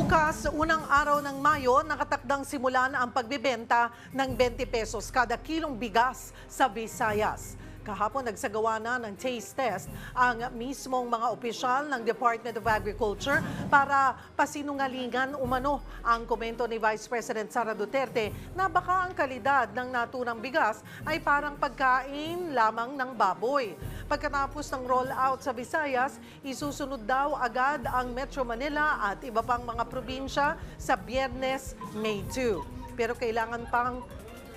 Bukas, unang araw ng Mayo, nakatakdang simulan ang pagbebenta ng 20 pesos kada kilong bigas sa Visayas. Kahapon nagsagawa na ng taste test ang mismong mga opisyal ng Department of Agriculture para pasinungalingan umano ang komento ni Vice President Sara Duterte na baka ang kalidad ng naturang bigas ay parang pagkain lamang ng baboy. Pagkatapos ng rollout sa Visayas, isusunod daw agad ang Metro Manila at iba pang mga probinsya sa Biyernes, May 2. Pero kailangan pang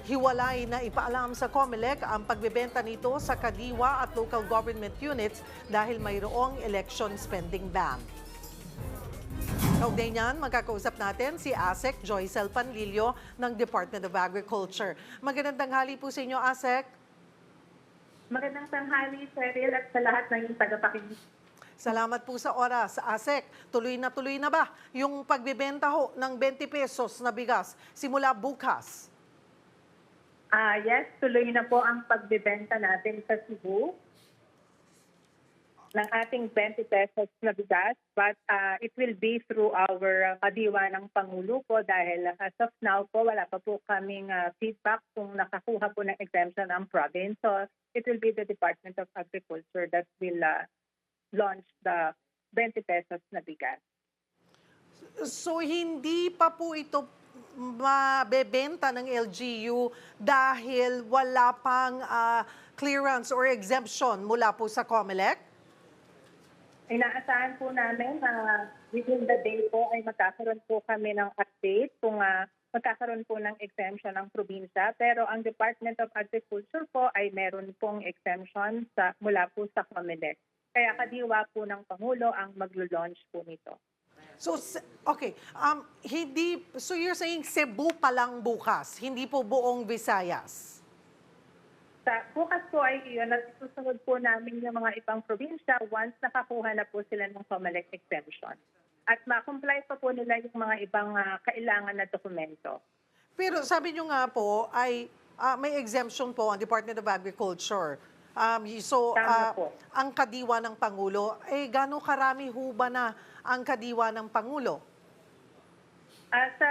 hiwalay na ipaalam sa COMELEC ang pagbebenta nito sa kadiwa at local government units dahil mayroong election spending ban. Kaugnay niyan, magkakausap natin si ASEC Joycel Panlilio ng Department of Agriculture. Magandang tanghali po sa inyo, ASEC. Magandang tanghali, Cheryl, at sa lahat ng tagapakinig. Salamat po sa oras. ASEC, tuloy na ba yung pagbebenta ho ng 20 pesos na bigas simula bukas? Yes, tuloy na po ang pagbebenta natin sa Cebu ng ating 20 pesos na bigas, but it will be through our kadiwa ng Pangulo po dahil as of now po wala pa po kaming feedback kung nakakuha po ng exemption ang province. So it will be the Department of Agriculture that will launch the 20 pesos na bigas. So hindi pa po ito mabebenta ng LGU dahil wala pang clearance or exemption mula po sa COMELEC? Inaasahan po namin na within the day po ay magkakaroon po kami ng update kung magkakaroon po ng exemption ng probinsya. Pero ang Department of Agriculture po ay meron pong exemption mula po sa COMELEC. Kaya kadiwa po ng Pangulo ang maglo-launch po nito. So, okay. So you're saying Cebu pa lang bukas, hindi po buong Visayas? Bukas po ay iyon at susunod po namin yung mga ibang probinsya once nakakuha na po sila ng COMELEC exemption. At ma-comply pa po nila yung mga ibang kailangan na dokumento. Pero sabi nyo nga po ay may exemption po ang Department of Agriculture. Tama po. Ang kadiwa ng Pangulo, gano'ng karami ho ba na ang kadiwa ng Pangulo? Sa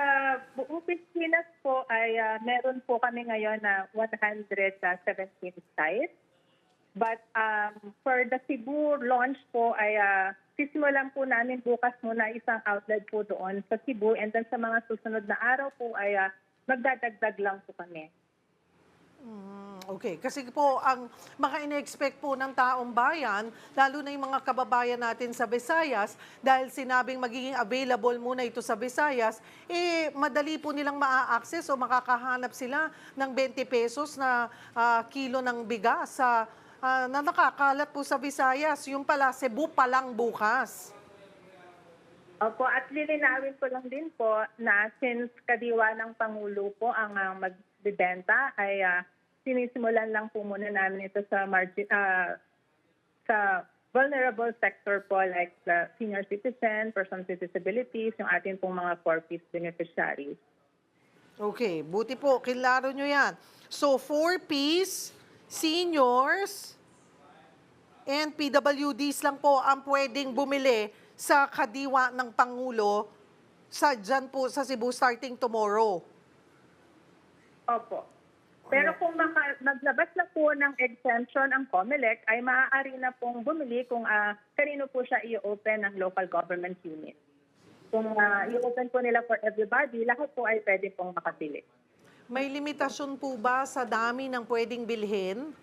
buong Pilipinas po ay meron po kami ngayon na 117 sites. But for the Cebu launch po ay sisimulan po namin bukas muna isang outlet po doon sa Cebu and then sa mga susunod na araw po ay magdadagdag lang po kami. Okay, kasi po ang mga ine-expect po ng taong bayan, lalo na yung mga kababayan natin sa Visayas, dahil sinabing magiging available muna ito sa Visayas, madali po nilang maa-access o makakahanap sila ng 20 pesos na kilo ng bigas na nakakalat po sa Visayas. Yung pala, Cebu pa lang bukas. Opo, at lilinawin ko lang din po na since kadiwa ng Pangulo po ang magbibenta ay sinisimulan lang po muna namin ito sa vulnerable sector po like the senior citizen, persons with disabilities, yung ating pong mga 4-piece beneficiaries. Okay, buti po, kilaro nyo yan. So, 4-piece, seniors, and PWDs lang po ang pwedeng bumili sa kadiwa ng Pangulo dyan po sa Cebu starting tomorrow. Opo. Pero kung maglabas na po ng exemption ang COMELEC, ay maaari na pong bumili kung kanino po siya i-open ng local government unit. Kung i-open po nila for everybody, lahat po ay pwede pong makabili. May limitasyon po ba sa dami ng pwedeng bilhin?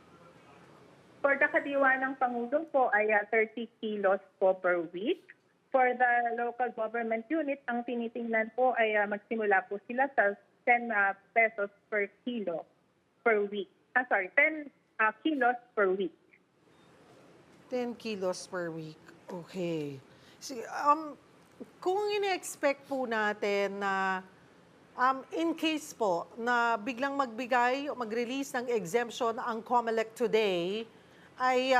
For the kadiwa ng Pangulo po ay 30 kilos po per week. For the local government unit, ang tinitingnan po ay magsimula po sila sa 10 pesos per kilo per week. 10 kilos per week. 10 kilos per week. Okay. Kung ine-expect po natin na in case po na biglang magbigay o mag-release ng exemption ang COMELEC today, ay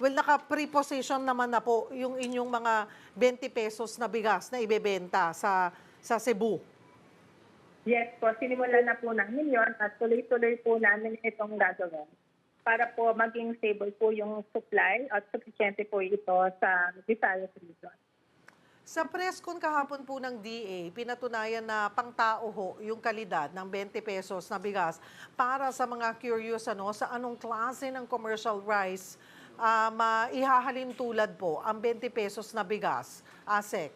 naka-preposition naman na po yung inyong mga 20 pesos na bigas na ibebenta sa Cebu. Yes po, sinimulan na po namin yon at tuloy-tuloy po namin itong gagawin para po maging stable po yung supply at sufficiente po ito sa Visayas region. Sa press con kahapon po ng DA, pinatunayan na pangtao ho yung kalidad ng 20 pesos na bigas para sa mga curious sa anong klase ng commercial rice maihahalin tulad po ang 20 pesos na bigas. ASEC.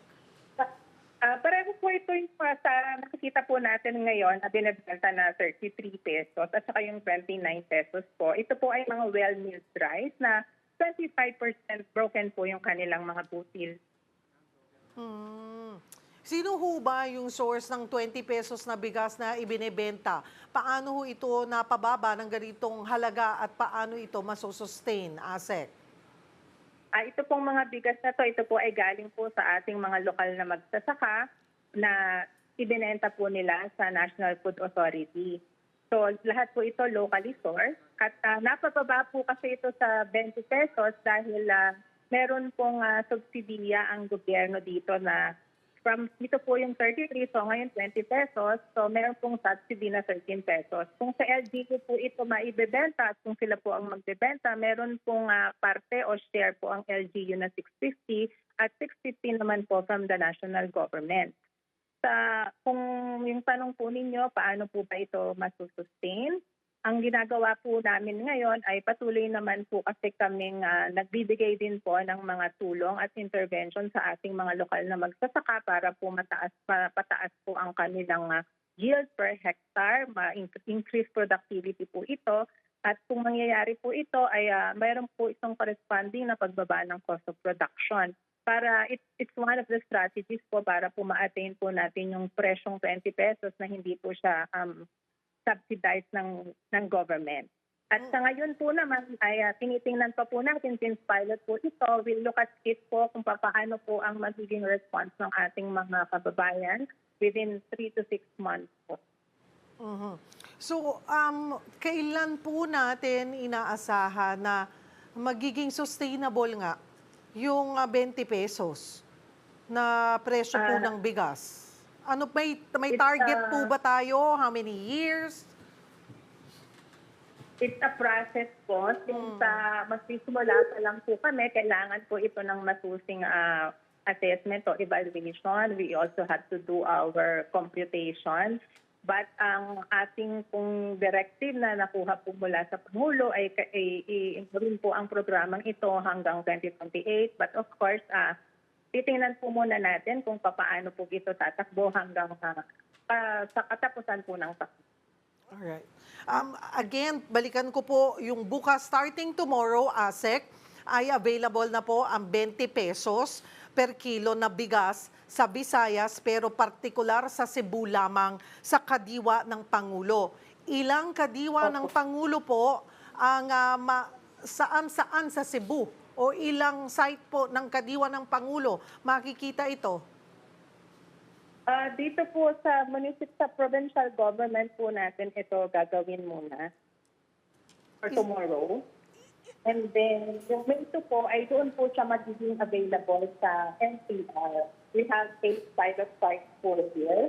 Pareho po ito yung sa nakikita po natin ngayon na binibenta na 33 pesos at saka yung 29 pesos po. Ito po ay mga well-milled rice na 25% broken po yung kanilang mga butil. Sino ho ba yung source ng 20 pesos na bigas na ibinebenta? Paano ho ito napababa ng ganitong halaga at paano ito masosustain, ASEC? Ito pong mga bigas na ito po ay galing po sa ating mga lokal na magsasaka na ibinenta po nila sa National Food Authority. So lahat po ito locally sourced at napababa po kasi ito sa 20 pesos dahil meron pong subsidiya ang gobyerno dito na ito po yung 33, so ngayon 20 pesos. So meron pong subsidy na 13 pesos. Kung sa LGU po ito maibebenta at kung sila po ang magbebenta, meron pong parte o share po ang LGU na 650 at 650 naman po from the national government. Kung yung tanong po ninyo, paano po ba ito masusustain? Ang ginagawa po namin ngayon ay patuloy naman po kasi kaming nagbibigay din po ng mga tulong at intervention sa ating mga lokal na magsasaka para po pataas po ang kanilang yield per hectare, ma-increase productivity po ito. At kung mangyayari po ito ay mayroon po itong corresponding na pagbaba ng cost of production. Para it's one of the strategies po para po ma-attain po natin yung presyong 20 pesos na hindi po siya subsidized ng government. At sa ngayon po naman ay tinitingnan pa po natin since pilot po ito, we'll look at it po kung paano po ang magiging response ng ating mga kababayan within 3 to 6 months po. So, kailan po natin inaasahan na magiging sustainable nga yung 20 pesos na presyo po ng bigas? May target po ba tayo? How many years? It's a process po. Since magsisimula pa lang po kami, kailangan po ito ng masusing assessment o evaluation. We also have to do our computation. But ang ating pong directive na nakuha po mula sa Pangulo ay i-improve po ang programang ito hanggang 2028. But of course, titingnan po muna natin kung paano po ito tatakbo hanggang sa katapusan po ng takbo. Alright. Again, balikan ko po yung bukas starting tomorrow, ASEC, ay available na po ang 20 pesos per kilo na bigas sa Visayas pero partikular sa Cebu lamang sa kadiwa ng Pangulo. Ilang kadiwa ng Pangulo po ang saan-saan sa Cebu? O ilang site po ng kadiwa ng Pangulo makikita ito? Dito po sa provincial government po natin ito gagawin muna for tomorrow. And then yung ito po ay doon po siya magiging available sa NCR. We have 8 pilot sites po here.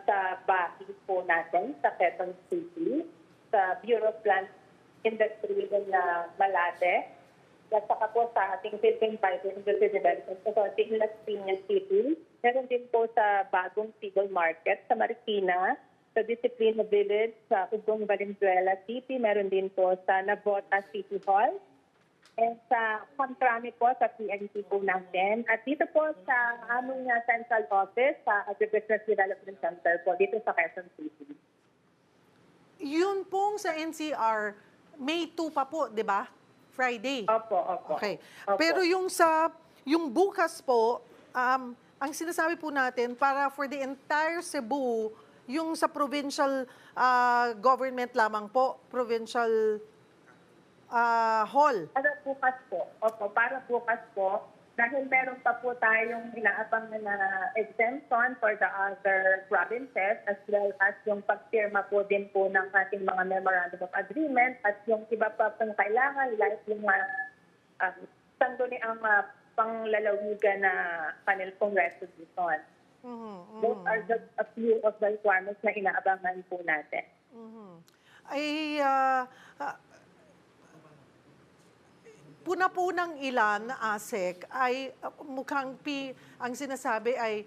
Sa Bahi po natin, sa Quezon City, sa Bureau of Plant Industry na Malate, at saka po sa ating Philippine Fiber Industry Development Authority in Las Piñas City. Meron din po sa Bagong Tigol Market sa Marikina, sa Disciplina Village sa Ugong Valenzuela City. Meron din po sa Navota City Hall. And sa Contrami po sa PNP po natin. At dito po sa aming central office sa Agribusiness Development Center po dito sa Quezon City. Yun pong sa NCR, May 2 pa po, di ba? Friday. Opo. Okay. Opo. Pero yung bukas po, ang sinasabi po natin, para for the entire Cebu, yung sa provincial government lamang po, provincial hall. Para bukas po. Opo, para bukas po. Dahil meron pa po tayong inaabangan na exemption for the other provinces as well as yung pagpirma po din po ng ating mga memorandum of agreement at yung iba pa pong kailangan like yung sangguni ang panglalawigan na kanilang resolution. Those are just a few of the requirements na inaabangan po natin. puna po ng ilan, ASEC, ay mukhang ang sinasabi ay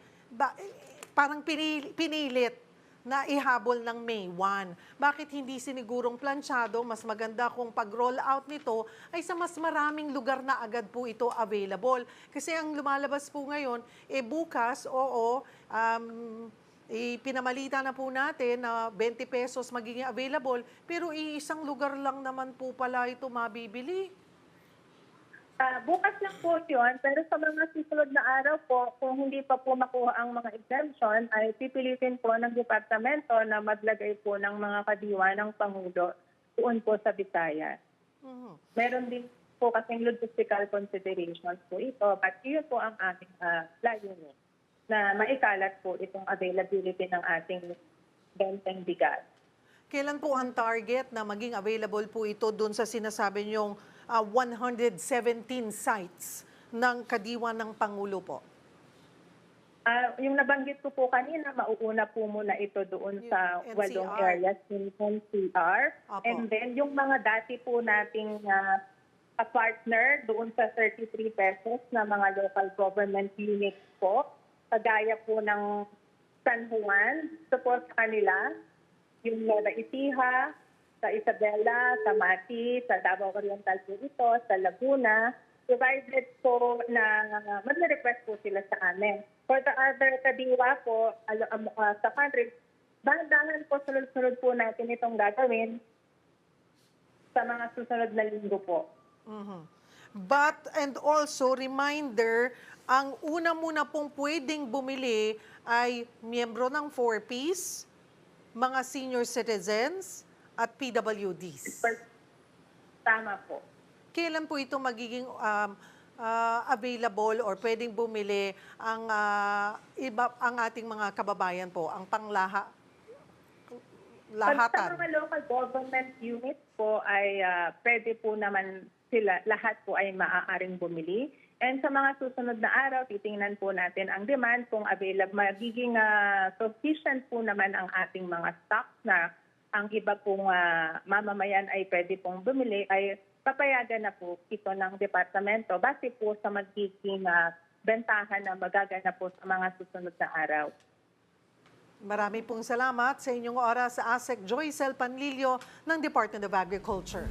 parang pinilit na ihabol ng May 1. Bakit hindi sinigurong plansyado? Mas maganda kung pag-roll out nito ay sa mas maraming lugar na agad po ito available. Kasi ang lumalabas po ngayon, bukas, ipinamalita na po natin na 20 pesos magiging available, pero iisang lugar lang naman po pala ito mabibili. Bukas lang po yun, pero sa mga susunod na araw po, kung hindi pa po makuha ang mga exemption, ay pipilitin po ng departamento na maglagay po ng mga kadiwa ng Pangulo doon po sa Visayas. Meron din po kasing logistical considerations po ito, but yun po ang aming layunin na maikalat po itong availability ng ating benteng bigas. Kailan po ang target na maging available po ito doon sa sinasabi niyong 117 sites ng kadiwa ng Pangulo po? Yung nabanggit ko po kanina, mauuna po muna ito doon sa NCR. walong areas in NCR. Apo. And then yung mga dati po nating partner doon sa 33 pesos na mga local government units po, kagaya po ng San Juan, support sa kanila, yung Nueva Ecija, sa Isabela, sa Mati, sa Davao Oriental po ito, sa Laguna, provided po na mag-request po sila sa amin. For the other kadiwa po sa country, dahan-dahan po, sunod-sunod po natin itong gagawin sa mga susunod na linggo po. But, and also, reminder, ang una muna pong pwedeng bumili ay miyembro ng 4Ps, mga senior citizens, at PWDs. Tama po. Kailan po ito magiging available or pwedeng bumili ang ating mga kababayan po, ang Pag lahatan? sa mga local government units po ay pwede po naman sila, lahat po ay maaaring bumili. And sa mga susunod na araw, titingnan po natin ang demand kung available, magiging sufficient po naman ang ating mga stocks na ang iba pong mamamayan ay pwede pong bumili, ay papayagan na po ito ng departamento base po sa magiging bentahan na magaganap po sa mga susunod na araw. Marami pong salamat sa inyong oras sa ASEC Joycel Panlilio ng Department of Agriculture.